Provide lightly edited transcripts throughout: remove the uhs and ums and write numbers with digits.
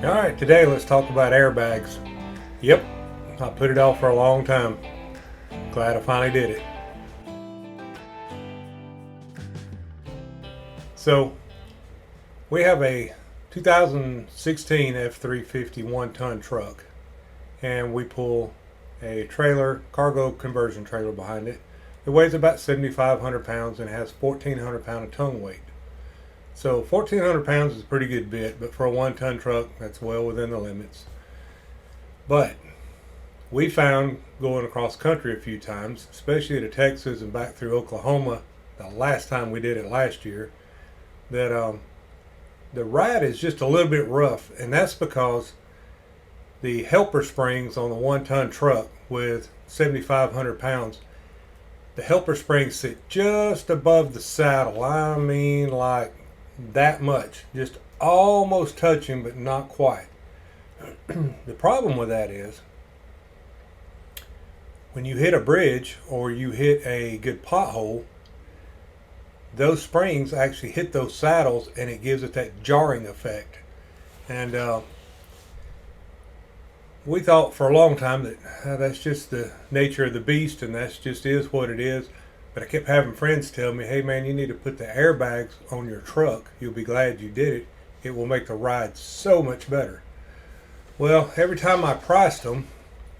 Alright, today let's talk about airbags. Yep, I put it off for a long time. Glad I finally did it. So, we have a 2016 F350 1-ton truck, and we pull a trailer, cargo conversion trailer behind it. It weighs about 7,500 pounds and has 1,400 pound of tongue weight. So 1,400 pounds is a pretty good bit, but for a 1-ton truck, that's well within the limits. But we found going across country a few times, especially to Texas and back through Oklahoma, the last time we did it last year, that the ride is just a little bit rough, and that's because the helper springs on the 1-ton truck with 7,500 pounds, the helper springs sit just above the saddle. I mean, like that much, just almost touching, but not quite. The problem with that is when you hit a bridge or you hit a good pothole, those springs actually hit those saddles and it gives it that jarring effect. And we thought for a long time that that's just the nature of the beast and that's just is what it is. But I kept having friends tell me, hey man, you need to put the airbags on your truck. You'll be glad you did it. It will make the ride so much better. Well, every time I priced them,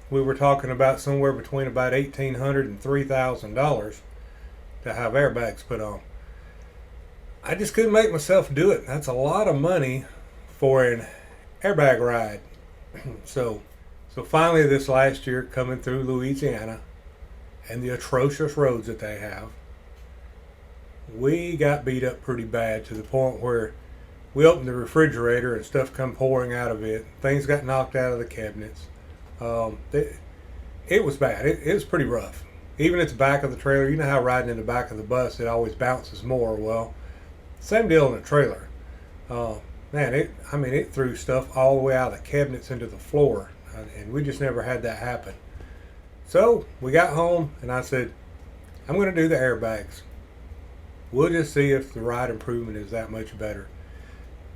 we were talking about somewhere between about $1,800 and $3,000 to have airbags put on. I just couldn't make myself do it. That's a lot of money for an airbag ride. So finally this last year, coming through Louisiana and the atrocious roads that they have, we got beat up pretty bad to the point where we opened the refrigerator and stuff come pouring out of it. Things got knocked out of the cabinets. It was bad. It was pretty rough. Even at the back of the trailer, you know how riding in the back of the bus it always bounces more. Well, same deal in the trailer. Man, it threw stuff all the way out of the cabinets into the floor, and we just never had that happen. So we got home, and I said, I'm going to do the airbags. We'll just see if the ride improvement is that much better.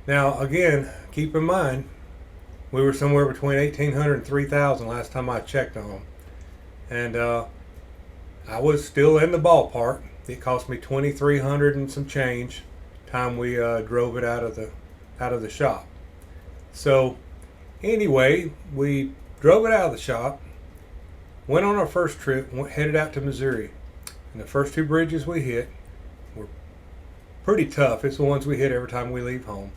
Now, again, keep in mind, we were somewhere between 1,800 and 3,000 last time I checked on them, and I was still in the ballpark. It cost me 2,300 and some change time we drove it out of the shop. So anyway, we drove it out of the shop, went on our first trip, headed out to Missouri, and the first two bridges we hit were pretty tough. It's the ones we hit every time we leave home.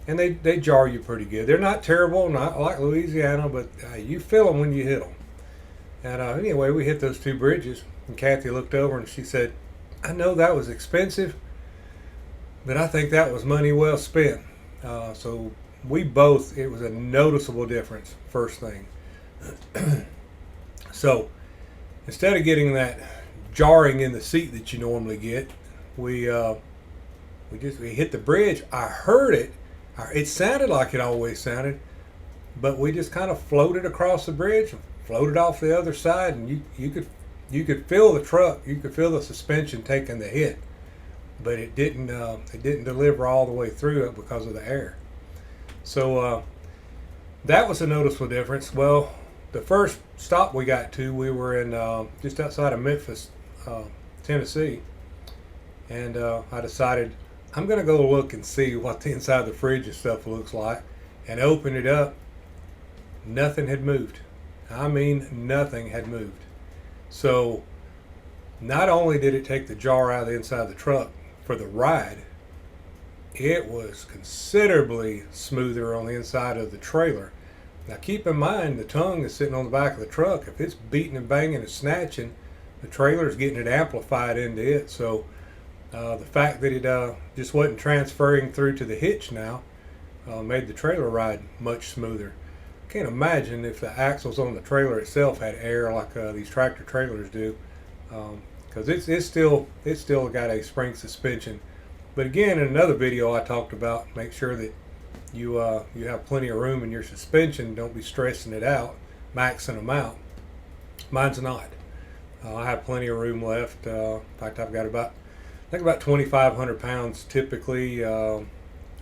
And they jar you pretty good. They're not terrible, not like Louisiana, but you feel them when you hit them. And anyway, we hit those two bridges, and Kathy looked over and she said, I know that was expensive, but I think that was money well spent. So we both, it was a noticeable difference, first thing. So instead of getting that jarring in the seat that you normally get, we hit the bridge. I heard it. It sounded like it always sounded, but we just kind of floated across the bridge, floated off the other side, and you could feel the truck. You could feel the suspension taking the hit, but it didn't deliver all the way through it because of the air. So that was a noticeable difference. Well, the first stop we got to, we were in just outside of Memphis, Tennessee, and I decided I'm going to go look and see what the inside of the fridge and stuff looks like, and open it up. Nothing had moved. I mean, nothing had moved. So not only did it take the jar out of the inside of the truck for the ride, it was considerably smoother on the inside of the trailer. Now keep in mind, the tongue is sitting on the back of the truck. If it's beating and banging and snatching, the trailer's getting it amplified into it. So the fact that it just wasn't transferring through to the hitch now made the trailer ride much smoother. Can't imagine if the axles on the trailer itself had air like these tractor trailers do, because it's still got a spring suspension. But again, in another video I talked about, make sure that you have plenty of room in your suspension. Don't be stressing it out, maxing them out. Mine's not. I have plenty of room left. In fact, I've got about 2,500 pounds typically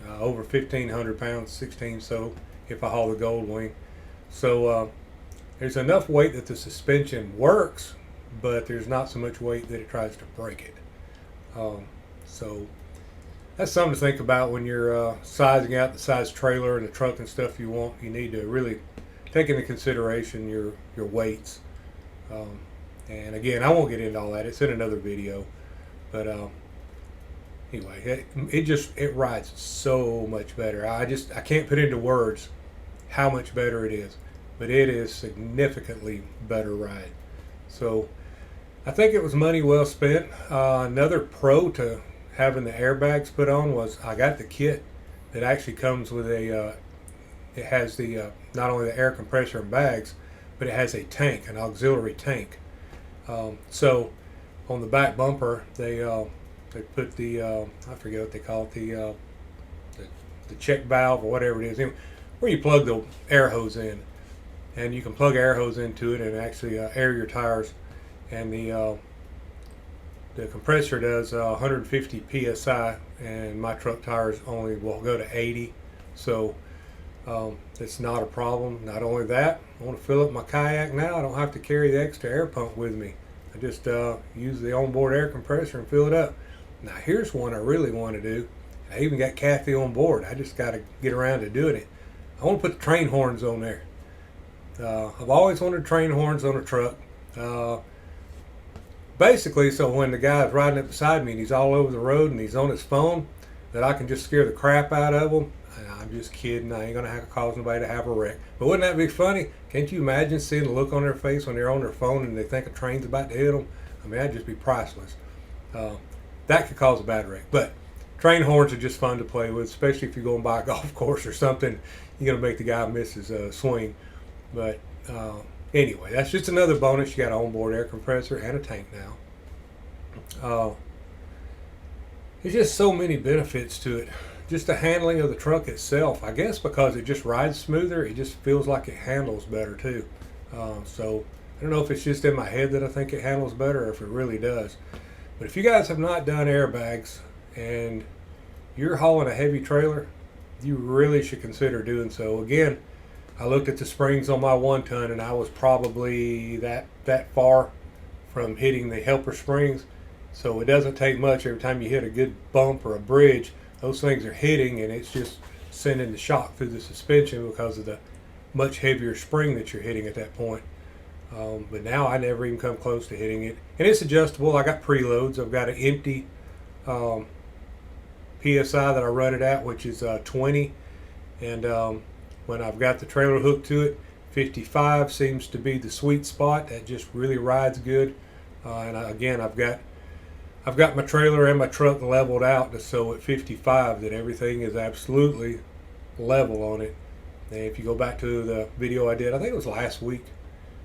over 1,500 pounds, 16 so if I haul the Gold Wing. So there's enough weight that the suspension works, but there's not so much weight that it tries to break it. So that's something to think about when you're sizing out the size trailer and the truck and stuff you want. You need to really take into consideration your weights. And again, I won't get into all that. It's in another video. But anyway, it rides so much better. I can't put into words how much better it is, but it is significantly better ride. So I think it was money well spent. Another pro to having the airbags put on was I got the kit that actually comes with a it has the not only the air compressor and bags, but it has a tank, an auxiliary tank. So on the back bumper they put the I forget what they call it, the check valve or whatever it is, where you plug the air hose in, and you can plug air hose into it and actually air your tires. And the compressor does 150 psi, and my truck tires only will go to 80, so it's not a problem. Not only that, I want to fill up my kayak now. I don't have to carry the extra air pump with me. I just use the onboard air compressor and fill it up. Now here's one I really want to do. I even got Kathy on board. I just got to get around to doing it. I want to put the train horns on there. I've always wanted train horns on a truck. Basically, so when the guy's riding up beside me and he's all over the road and he's on his phone, that I can just scare the crap out of him. I'm just kidding. I ain't going to have to cause nobody to have a wreck. But wouldn't that be funny? Can't you imagine seeing the look on their face when they're on their phone and they think a train's about to hit them? I mean, that'd just be priceless. That could cause a bad wreck. But train horns are just fun to play with, especially if you're going by a golf course or something. You're going to make the guy miss his swing. But anyway, that's just another bonus. You got an onboard air compressor and a tank now. There's just so many benefits to it. Just the handling of the truck itself, I guess because it just rides smoother, it just feels like it handles better too. So I don't know if it's just in my head that I think it handles better or if it really does. But if you guys have not done airbags and you're hauling a heavy trailer, you really should consider doing so. Again, I looked at the springs on my 1-ton and I was probably that far from hitting the helper springs. So it doesn't take much. Every time you hit a good bump or a bridge, those things are hitting and it's just sending the shock through the suspension because of the much heavier spring that you're hitting at that point. But now I never even come close to hitting it. And it's adjustable. I got preloads. I've got an empty PSI that I run it at, which is 20. And when I've got the trailer hooked to it, 55 seems to be the sweet spot. That just really rides good. And again, I've got my trailer and my truck leveled out so at 55 that everything is absolutely level on it. And if you go back to the video I did, I think it was last week,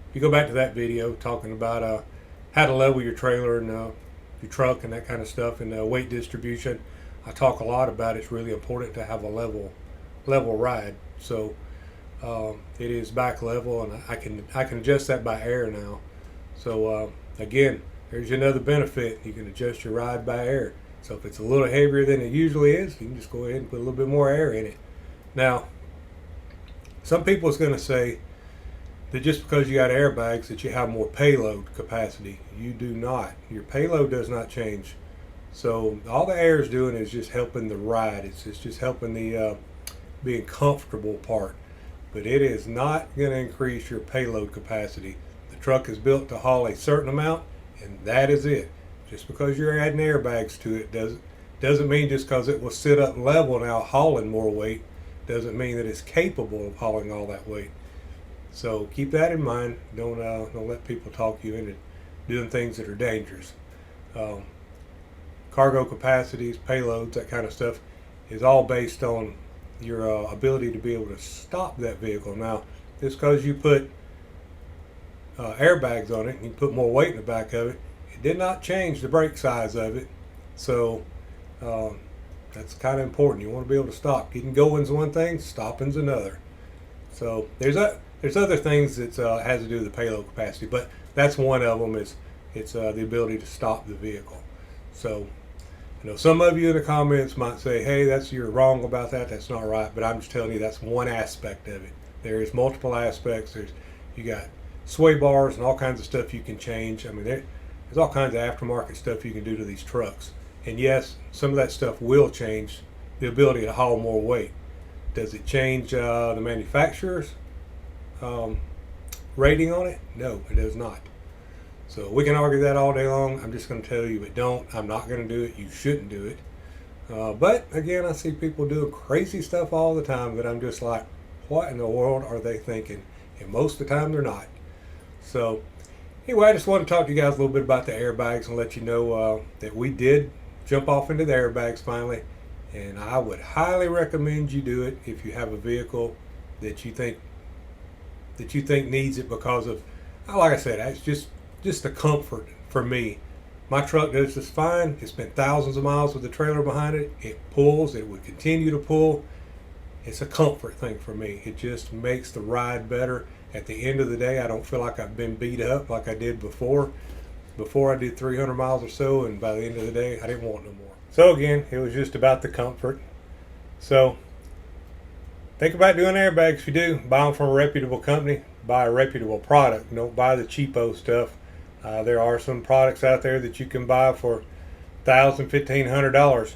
if you go back to that video talking about how to level your trailer and your truck and that kind of stuff and weight distribution, I talk a lot about it's really important to have a level ride. So it is back level, and I can adjust that by air now. So again, there's another benefit. You can adjust your ride by air. So if it's a little heavier than it usually is, you can just go ahead and put a little bit more air in it. Now, some people is going to say that just because you got airbags that you have more payload capacity. You do not. Your payload does not change. So all the air is doing is just helping the ride. It's just helping the being comfortable part. But it is not going to increase your payload capacity. The truck is built to haul a certain amount, and that is it. Just because you're adding airbags to it doesn't mean just because it will sit up level now hauling more weight doesn't mean that it's capable of hauling all that weight. So keep that in mind. Don't let people talk you into doing things that are dangerous. Cargo capacities, payloads, that kind of stuff is all based on your ability to be able to stop that vehicle. Now, just because you put airbags on it and you put more weight in the back of it, it did not change the brake size of it. So that's kind of important. You want to be able to stop. Getting going's one thing, stopping's another. So there's other things that has to do with the payload capacity, but that's one of them. It's the ability to stop the vehicle. So You know, some of you in the comments might say, hey, you're wrong about that. That's not right. But I'm just telling you that's one aspect of it. There is multiple aspects. You got sway bars and all kinds of stuff you can change. I mean, there's all kinds of aftermarket stuff you can do to these trucks. And yes, some of that stuff will change the ability to haul more weight. Does it change the manufacturer's rating on it? No, it does not. So we can argue that all day long. I'm just going to tell you it don't. I'm not going to do it. You shouldn't do it. But again, I see people doing crazy stuff all the time that I'm just like, what in the world are they thinking? And most of the time they're not. So anyway, I just want to talk to you guys a little bit about the airbags and let you know that we did jump off into the airbags finally. And I would highly recommend you do it if you have a vehicle that you think needs it because of, like I said, it's just the comfort for me. My truck does just fine. It's been thousands of miles with the trailer behind it. It pulls. It would continue to pull. It's a comfort thing for me. It just makes the ride better. At the end of the day, I don't feel like I've been beat up like I did before. Before I did 300 miles or so, and by the end of the day, I didn't want no more. So again, it was just about the comfort. So think about doing airbags. If you do, buy them from a reputable company. Buy a reputable product. Don't buy the cheapo stuff. There are some products out there that you can buy for $1,000, $1,500.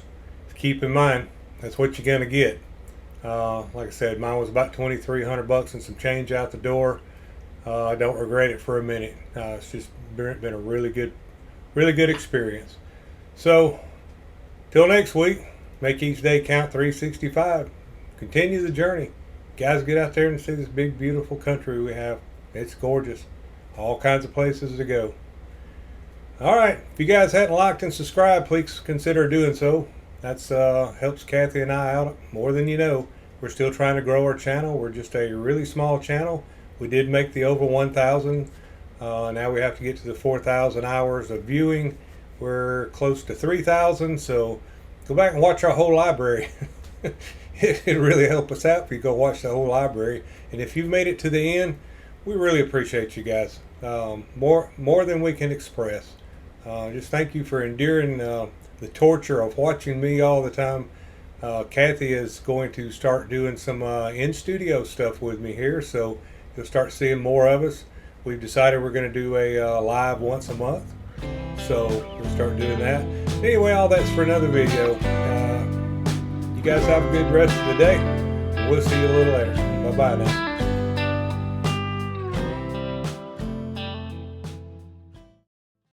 Keep in mind, that's what you're going to get. Like I said, mine was about $2,300 and some change out the door. I don't regret it for a minute. It's just been a really good experience. So, till next week, make each day count 365. Continue the journey. Guys, get out there and see this big, beautiful country we have. It's gorgeous. All kinds of places to go. All right. If you guys hadn't liked and subscribed, please consider doing so. That's helps Kathy and I out more than you know. We're still trying to grow our channel. We're just a really small channel. We did make the over 1,000. Now we have to get to the 4,000 hours of viewing. We're close to 3,000. So go back and watch our whole library. It really help us out if you go watch the whole library. And if you've made it to the end, we really appreciate you guys. More than we can express. Just thank you for enduring the torture of watching me all the time. Kathy is going to start doing some in-studio stuff with me here, so you'll start seeing more of us. We've decided we're going to do a live once a month, so we'll start doing that. Anyway, all that's for another video. You guys have a good rest of the day. We'll see you a little later. Bye-bye now.